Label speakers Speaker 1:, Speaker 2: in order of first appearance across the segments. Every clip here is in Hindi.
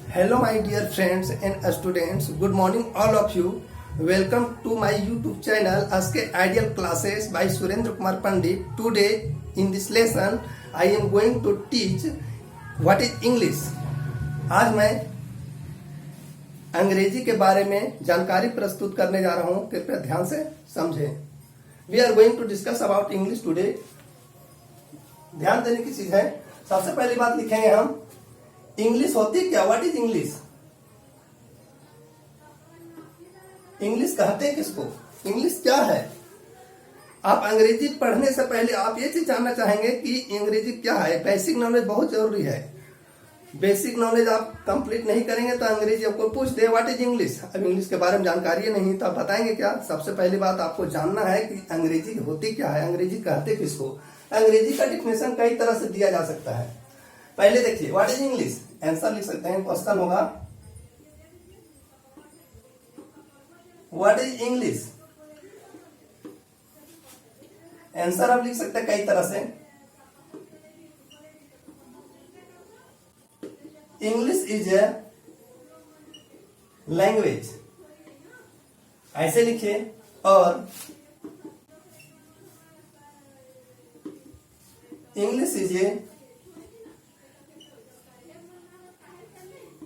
Speaker 1: Hello my dear friends and students, good morning all of you. Welcome to my YouTube channel Aske Ideal Classes by Surendra Kumar Pandit. Today in this lesson I am going to teach what is English. आज मैं अंग्रेजी के बारे में जानकारी प्रस्तुत करने जा रहा हूँ, कृपया ध्यान से समझें. We are going to discuss about English today. ध्यान देने की चीज है, सबसे पहली बात लिखेंगे हम इंग्लिश होती क्या. What is English. इंग्लिश कहते हैं किसको, इंग्लिश क्या है. आप अंग्रेजी पढ़ने से पहले आप ये चीज जानना चाहेंगे कि अंग्रेजी क्या है. बेसिक नॉलेज बहुत जरूरी है. बेसिक नॉलेज आप कंप्लीट नहीं करेंगे तो अंग्रेजी आपको पूछ दे व्हाट इज इंग्लिश. अब इंग्लिश के बारे में जानकारी नहीं तो आप बताएंगे क्या. सबसे पहली बात आपको जानना है कि अंग्रेजी होती क्या है, अंग्रेजी कहते किसको. अंग्रेजी का डिफिनेशन कई तरह से दिया जा सकता है. पहले देखिए व्हाट इज इंग्लिश. आंसर लिख सकते हैं, क्वेश्चन होगा व्हाट इज इंग्लिश. आंसर आप लिख सकते हैं कई तरह से. इंग्लिश इज ए लैंग्वेज, ऐसे लिखिए. और English is A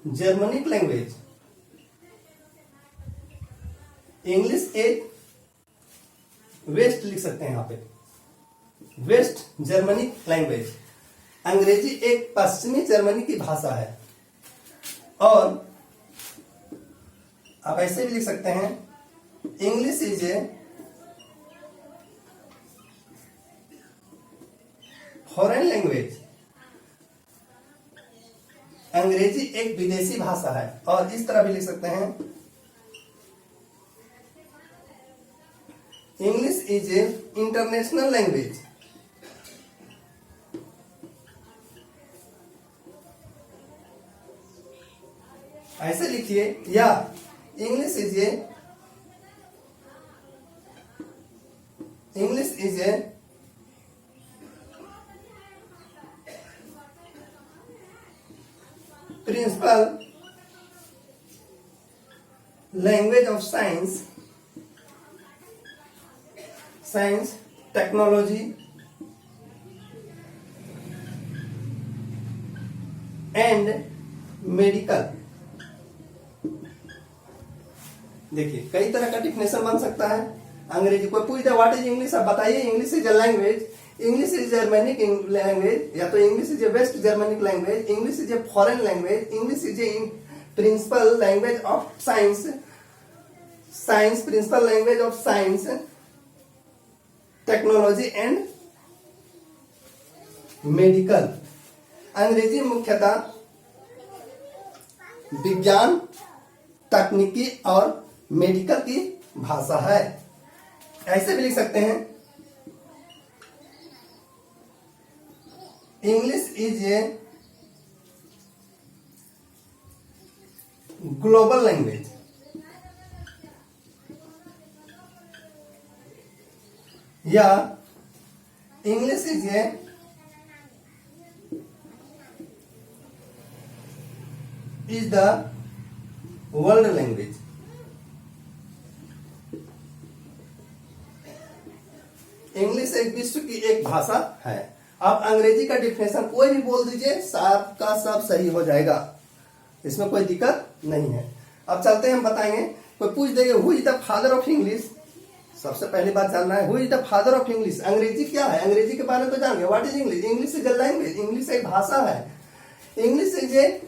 Speaker 1: Germanic language. English एक वेस्ट लिख सकते हैं यहां पे, वेस्ट जर्मनिक लैंग्वेज. अंग्रेजी एक पश्चिमी जर्मनी की भाषा है. और आप ऐसे भी लिख सकते हैं English is a foreign language. अंग्रेजी एक विदेशी भाषा है. और इस तरह भी लिख सकते हैं English is a international language. ऐसे लिखिए. या English is a principal language of science, technology and medical. देखिए कई तरह का डिफिनेशन बन सकता है. अंग्रेजी कोई पूछ दे व्हाट इज इंग्लिश, आप बताइए. English is a language, English is Germanic language, या तो English is a West Germanic language, English is a foreign language, English is a principal language of science, principal language of science, technology and medical. अंग्रेजी मुख्यतः विज्ञान, तकनीकी और मेडिकल की भाषा है. ऐसे भी लिख सकते हैं English is a global language. या English is a the world language. English एक विश्व की एक भाषा है. आप अंग्रेजी का डिफिनेशन कोई भी बोल दीजिए, सब का सब सही हो जाएगा, इसमें कोई दिक्कत नहीं है. अब चलते हैं, हम बताएंगे. कोई पूछ देंगे who is the father of English. सबसे पहली बात जानना है who is the father of English. अंग्रेजी क्या है, अंग्रेजी के बारे में तो जानेंगे. What is English. English is a language, English एक भाषा है. English is A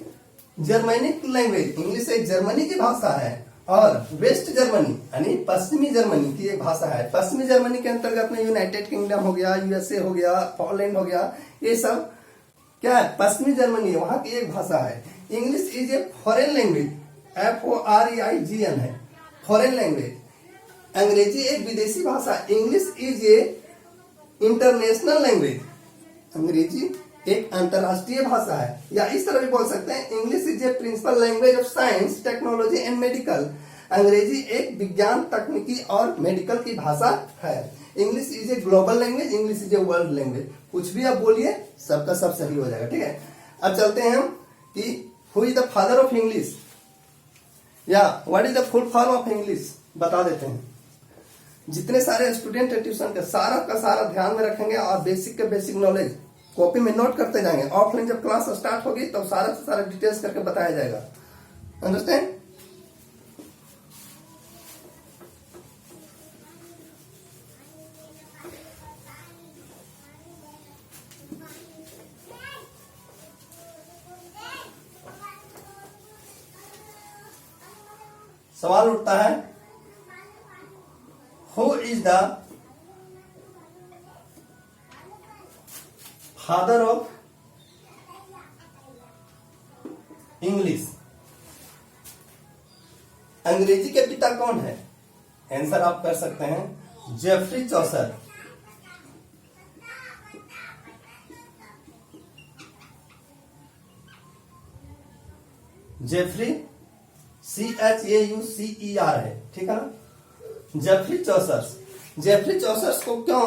Speaker 1: Germanic language, English एक जर्मनी की भाषा है. और वेस्ट जर्मनी यानी पश्चिमी जर्मनी की एक भाषा है. पश्चिमी जर्मनी के अंतर्गत में यूनाइटेड किंगडम हो गया, यूएसए हो गया, पोलैंड हो गया, ये सब क्या है, पश्चिमी जर्मनी, वहां की एक भाषा है. English is a foreign language, FOREIGN है, फॉरेन लैंग्वेज. अंग्रेजी एक विदेशी भाषा. English is a international language, अंग्रेजी एक अंतरराष्ट्रीय भाषा है. या इस तरह भी बोल सकते हैं English is a principal language of science, technology and medical. अंग्रेजी एक विज्ञान, तकनीकी और मेडिकल की भाषा है. English is a global language, English is a world language. कुछ भी आप बोलिए सबका सब सही हो जाएगा। ठीक है, अब चलते हैं हम कि who is the father of English, या what is the full form of English बता देते हैं। जितने सारे स्टूडेंट है ट्यूशन के, सारा का सारा ध्यान में रखेंगे और बेसिक के बेसिक नॉलेज कॉपी में नोट करते जाएंगे। ऑफलाइन जब क्लास स्टार्ट होगी तब सारा से सारा डिटेल्स करके बताया जाएगा। अंडरस्टैंड? सवाल उठता है, who is the father of English? अंग्रेजी के पिता कौन है? आंसर आप कर सकते हैं जेफरी चौसर। जेफरी CHAUCER है, ठीक है ना। जेफरी चौसर्स, जेफरी चौसर्स को क्यों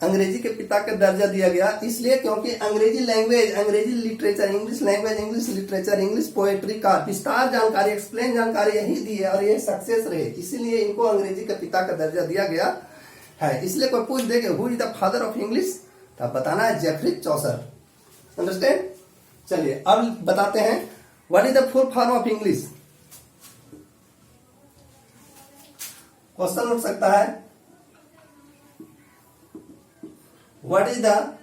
Speaker 1: अंग्रेजी के पिता का दर्जा दिया गया? इसलिए क्योंकि अंग्रेजी लैंग्वेज, अंग्रेजी literature, English language, English literature, English poetry का विस्तार जानकारी, एक्सप्लेन जानकारी यही दी है और ये सक्सेस रहे, इसीलिए इनको अंग्रेजी के पिता का दर्जा दिया गया है। इसलिए कोई पूछ देगा who is the father of English, तो बताना है जेफरी चौसर। अंडरस्टैंड? चलिए अब बताते हैं what is the full form of English. Question उठ सकता है, what is the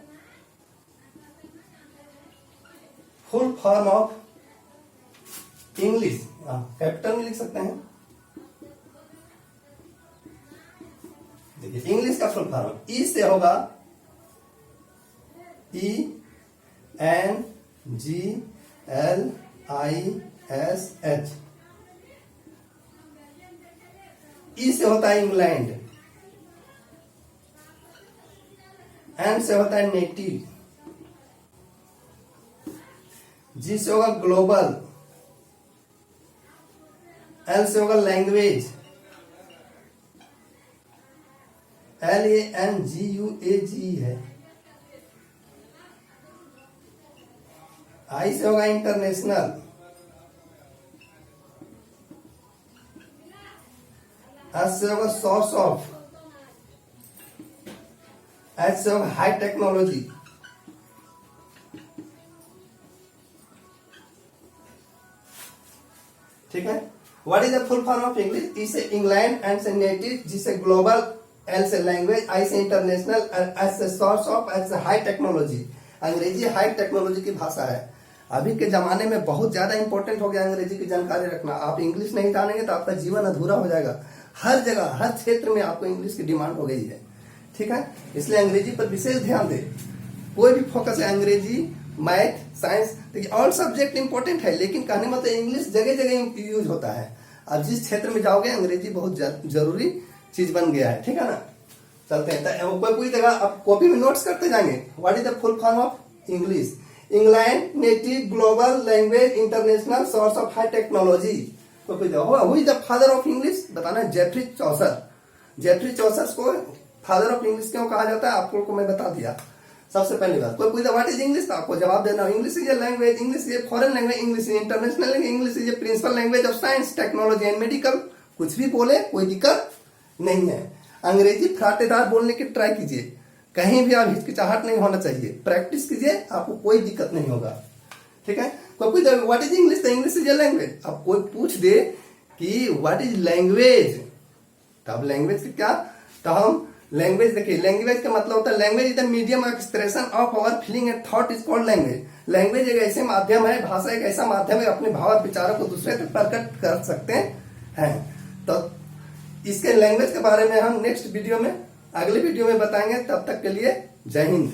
Speaker 1: full form of English? Capital में लिख सकते हैं। देखिए इंग्लिश का फुल फॉर्म ई से होगा ENGLISH, ई से होता है इंग्लैंड, एन से होता है नेटिव, जी से होगा ग्लोबल, एल से होगा लैंग्वेज, LANGUAGE है, आई से होगा इंटरनेशनल, एस से होगा सोर्स ऑफ, एच से होगा हाई टेक्नोलॉजी, ठीक है। What is the full form of English? E से इंग्लैंड, एन से नेटिव, जी से ग्लोबल, एल से लैंग्वेज, आई से इंटरनेशनल, एस से सोर्स ऑफ, एच से हाई टेक्नोलॉजी। अंग्रेजी हाई टेक्नोलॉजी की भाषा है। अभी के जमाने में बहुत ज्यादा इंपॉर्टेंट हो गया अंग्रेजी की जानकारी रखना। आप इंग्लिश नहीं जानेंगे तो आपका जीवन अधूरा हो जाएगा। हर जगह, हर क्षेत्र में आपको इंग्लिश की डिमांड हो गई है, ठीक है। इसलिए अंग्रेजी पर विशेष ध्यान दें। कोई भी फोकस है अंग्रेजी, मैथ, साइंस, देखिए ऑल सब्जेक्ट इंपॉर्टेंट है, लेकिन कहने मतलब इंग्लिश जगह जगह यूज होता है। अब जिस क्षेत्र में जाओगे अंग्रेजी बहुत जरूरी चीज बन गया है, ठीक है ना। चलते हैं, तो कोई पूछेगा, आप कॉपी में नोट्स करते जाएंगे। What is the full form of English? England, native, global, language, international, source of high technology. तो who is the father of English? बताना जेफरी चौसर। जेफरी चौसर को फादर ऑफ इंग्लिश क्यों कहा जाता है आपको मैं बता दिया। सबसे पहली बात, कोई पूछता व्हाट इज इंग्लिश, तो आपको जवाब देना English is a language, English is a foreign language, English is international language, English is a principal language of science, technology and medical. कुछ भी बोले कोई दिक्कत नहीं है। अंग्रेजी फराटेदार बोलने की ट्राई कीजिए, कहीं भी आप हिचकिचाहट नहीं होना चाहिए। प्रैक्टिस कीजिए, आपको कोई दिक्कत नहीं होगा, ठीक है। कोई पूछ व्हाट इज इंग्लिश, तो इंग्लिश इज ए लैंग्वेज। अब कोई पूछ दे कि व्हाट इज लैंग्वेज, तो अब लैंग्वेज की क्या, तो हम लैंग्वेज देखिए, लैंग्वेज का मतलब होता है language is the medium of expression of our feeling and thought is called language. Language एक ऐसे माध्यम है, भाषा एक ऐसा माध्यम है, अपने भाव विचारों को दूसरे तक प्रकट कर सकते हैं। तो इसके लैंग्वेज के बारे में हम नेक्स्ट वीडियो में, अगले वीडियो में बताएंगे। तब तक के लिए जय हिंद।